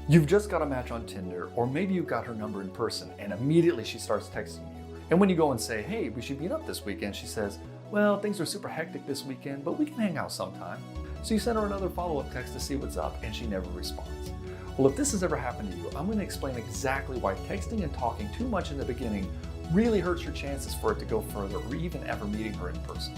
You've just got a match on Tinder, or maybe you got her number in person, and immediately she starts texting you. And when you go and say, hey, we should meet up this weekend, she says, well, things are super hectic this weekend, but we can hang out sometime. So you send her another follow-up text to see what's up, and she never responds. Well, if this has ever happened to you, I'm going to explain exactly why texting and talking too much in the beginning really hurts your chances for it to go further, or even ever meeting her in person.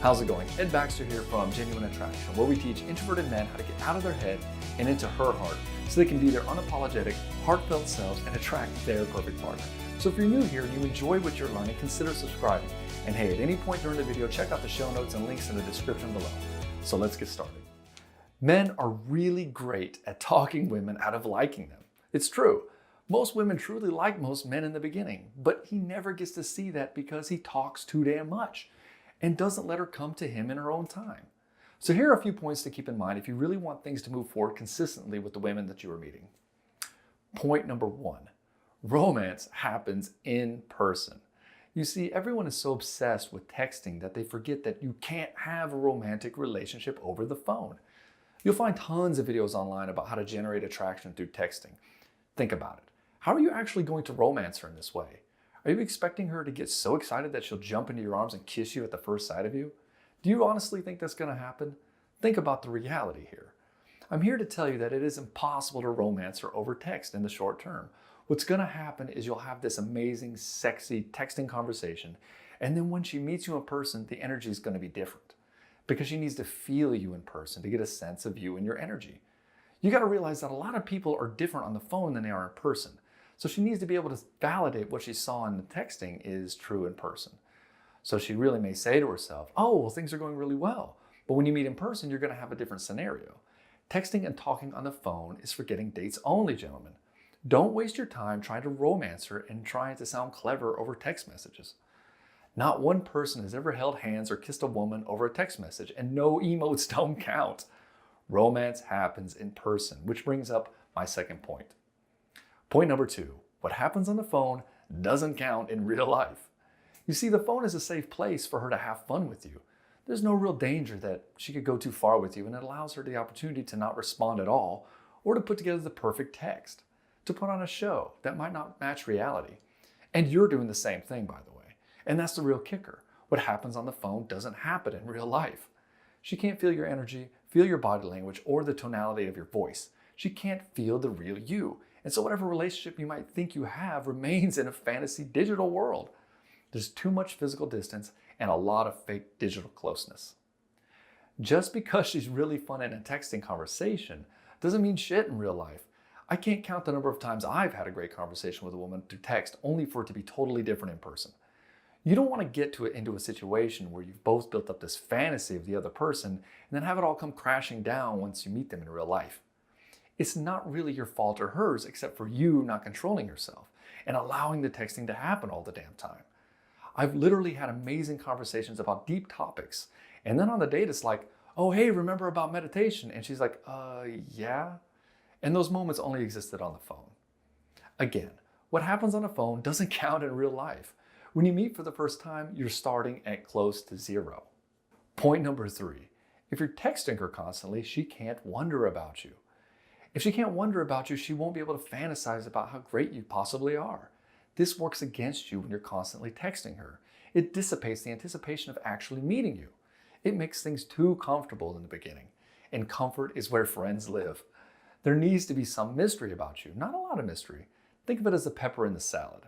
How's it going? Ed Baxter here from Genuine Attraction, where we teach introverted men how to get out of their head and into her heart so they can be their unapologetic, heartfelt selves and attract their perfect partner. So if you're new here and you enjoy what you're learning, consider subscribing. And hey, at any point during the video, check out the show notes and links in the description below. So let's get started. Men are really great at talking women out of liking them. It's true. Most women truly like most men in the beginning, but he never gets to see that because he talks too damn much and doesn't let her come to him in her own time. So here are a few points to keep in mind if you really want things to move forward consistently with the women that you are meeting. Point number 1, romance happens in person. You see, everyone is so obsessed with texting that they forget that you can't have a romantic relationship over the phone. You'll find tons of videos online about how to generate attraction through texting. Think about it. How are you actually going to romance her in this way? Are you expecting her to get so excited that she'll jump into your arms and kiss you at the first sight of you? Do you honestly think that's going to happen? Think about the reality here. I'm here to tell you that it is impossible to romance her over text in the short term. What's going to happen is you'll have this amazing, sexy texting conversation, and then when she meets you in person, the energy is going to be different because she needs to feel you in person to get a sense of you and your energy. You got to realize that a lot of people are different on the phone than they are in person. So she needs to be able to validate what she saw in the texting is true in person. So she really may say to herself, oh, well, things are going really well. But when you meet in person, you're going to have a different scenario. Texting and talking on the phone is for getting dates only, gentlemen. Don't waste your time trying to romance her and trying to sound clever over text messages. Not one person has ever held hands or kissed a woman over a text message, and no emotes don't count. Romance happens in person, which brings up my second point. Point number 2, what happens on the phone doesn't count in real life. You see, the phone is a safe place for her to have fun with you. There's no real danger that she could go too far with you, and it allows her the opportunity to not respond at all or to put together the perfect text, to put on a show that might not match reality. And you're doing the same thing, by the way. And that's the real kicker. What happens on the phone doesn't happen in real life. She can't feel your energy, feel your body language, or the tonality of your voice. She can't feel the real you. And so whatever relationship you might think you have remains in a fantasy digital world. There's too much physical distance and a lot of fake digital closeness. Just because she's really fun in a texting conversation doesn't mean shit in real life. I can't count the number of times I've had a great conversation with a woman through text only for it to be totally different in person. You don't want to get into a situation where you've both built up this fantasy of the other person and then have it all come crashing down once you meet them in real life. It's not really your fault or hers except for you not controlling yourself and allowing the texting to happen all the damn time. I've literally had amazing conversations about deep topics, and then on the date it's like, oh hey, remember about meditation? And she's like, yeah? And those moments only existed on the phone. Again, what happens on the phone doesn't count in real life. When you meet for the first time, you're starting at close to 0. Point number 3, if you're texting her constantly, she can't wonder about you. If she can't wonder about you, she won't be able to fantasize about how great you possibly are. This works against you when you're constantly texting her. It dissipates the anticipation of actually meeting you. It makes things too comfortable in the beginning, and comfort is where friends live. There needs to be some mystery about you, not a lot of mystery. Think of it as the pepper in the salad.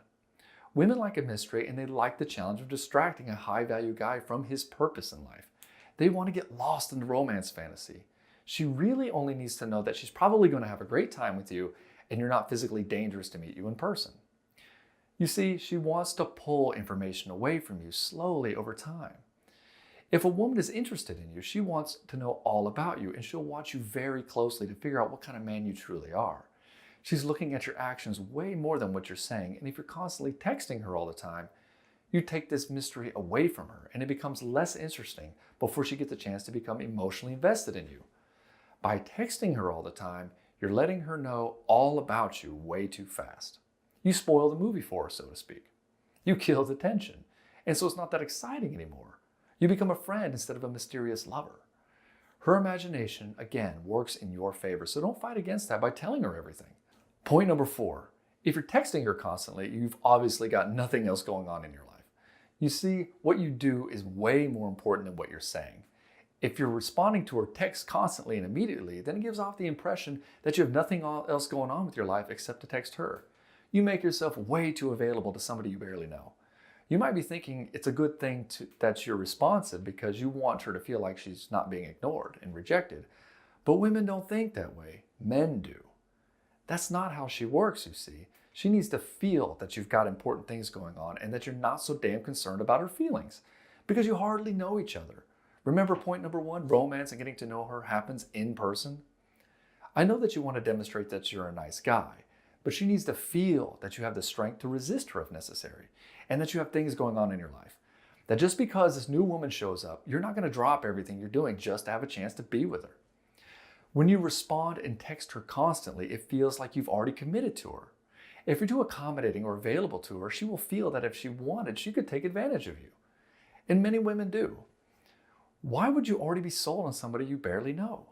Women like a mystery, and they like the challenge of distracting a high-value guy from his purpose in life. They want to get lost in the romance fantasy. She really only needs to know that she's probably going to have a great time with you and you're not physically dangerous to meet you in person. You see, she wants to pull information away from you slowly over time. If a woman is interested in you, she wants to know all about you and she'll watch you very closely to figure out what kind of man you truly are. She's looking at your actions way more than what you're saying, and if you're constantly texting her all the time, you take this mystery away from her and it becomes less interesting before she gets a chance to become emotionally invested in you. By texting her all the time, you're letting her know all about you way too fast. You spoil the movie for her, so to speak. You kill the tension, and so it's not that exciting anymore. You become a friend instead of a mysterious lover. Her imagination, again, works in your favor, so don't fight against that by telling her everything. Point number 4, if you're texting her constantly, you've obviously got nothing else going on in your life. You see, what you do is way more important than what you're saying. If you're responding to her text constantly and immediately, then it gives off the impression that you have nothing else going on with your life except to text her. You make yourself way too available to somebody you barely know. You might be thinking it's a good thing that you're responsive because you want her to feel like she's not being ignored and rejected. But women don't think that way. Men do. That's not how she works, you see. She needs to feel that you've got important things going on and that you're not so damn concerned about her feelings because you hardly know each other. Remember point number 1, romance and getting to know her happens in person? I know that you want to demonstrate that you're a nice guy, but she needs to feel that you have the strength to resist her if necessary, and that you have things going on in your life. That just because this new woman shows up, you're not going to drop everything you're doing just to have a chance to be with her. When you respond and text her constantly, it feels like you've already committed to her. If you're too accommodating or available to her, she will feel that if she wanted, she could take advantage of you. And many women do. Why would you already be sold on somebody you barely know?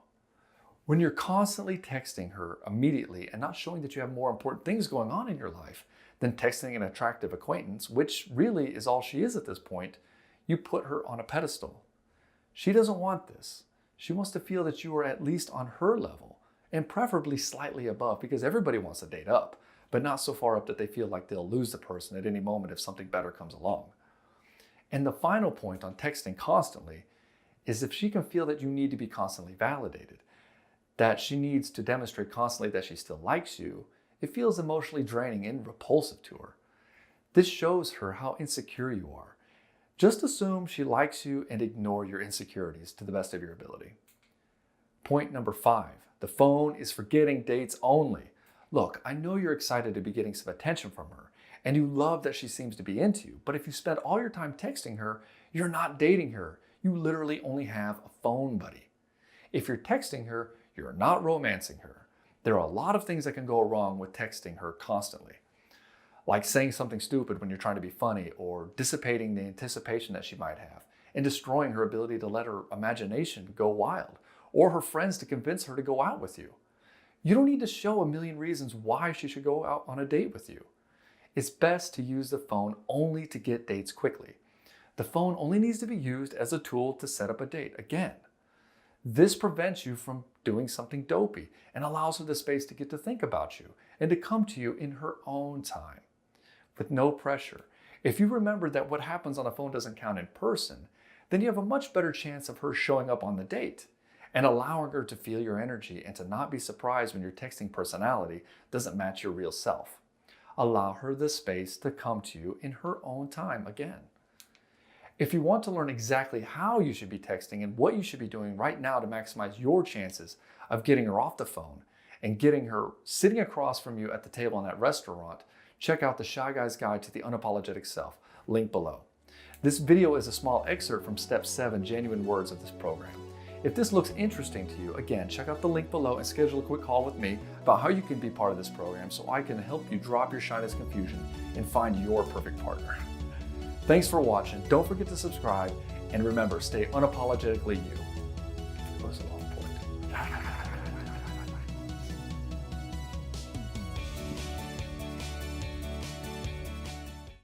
When you're constantly texting her immediately and not showing that you have more important things going on in your life than texting an attractive acquaintance, which really is all she is at this point, you put her on a pedestal. She doesn't want this. She wants to feel that you are at least on her level, and preferably slightly above, because everybody wants to date up, but not so far up that they feel like they'll lose the person at any moment if something better comes along. And the final point on texting constantly is if she can feel that you need to be constantly validated, that she needs to demonstrate constantly that she still likes you, it feels emotionally draining and repulsive to her. This shows her how insecure you are. Just assume she likes you and ignore your insecurities to the best of your ability. Point number 5, the phone is for getting dates only. Look, I know you're excited to be getting some attention from her, and you love that she seems to be into you, but if you spend all your time texting her, you're not dating her. You literally only have a phone buddy. If you're texting her, you're not romancing her. There are a lot of things that can go wrong with texting her constantly, like saying something stupid when you're trying to be funny or dissipating the anticipation that she might have and destroying her ability to let her imagination go wild or her friends to convince her to go out with you. You don't need to show a million reasons why she should go out on a date with you. It's best to use the phone only to get dates quickly. The phone only needs to be used as a tool to set up a date. Again, this prevents you from doing something dopey and allows her the space to get to think about you and to come to you in her own time with no pressure. If you remember that what happens on the phone doesn't count in person, then you have a much better chance of her showing up on the date and allowing her to feel your energy and to not be surprised when your texting personality doesn't match your real self. Allow her the space to come to you in her own time again. If you want to learn exactly how you should be texting and what you should be doing right now to maximize your chances of getting her off the phone and getting her sitting across from you at the table in that restaurant, check out the Shy Guy's Guide to the Unapologetic Self, link below. This video is a small excerpt from Step 7 Genuine Words of this program. If this looks interesting to you, again, check out the link below and schedule a quick call with me about how you can be part of this program so I can help you drop your shyness confusion and find your perfect partner. Thanks for watching. Don't forget to subscribe, and remember, stay unapologetically you.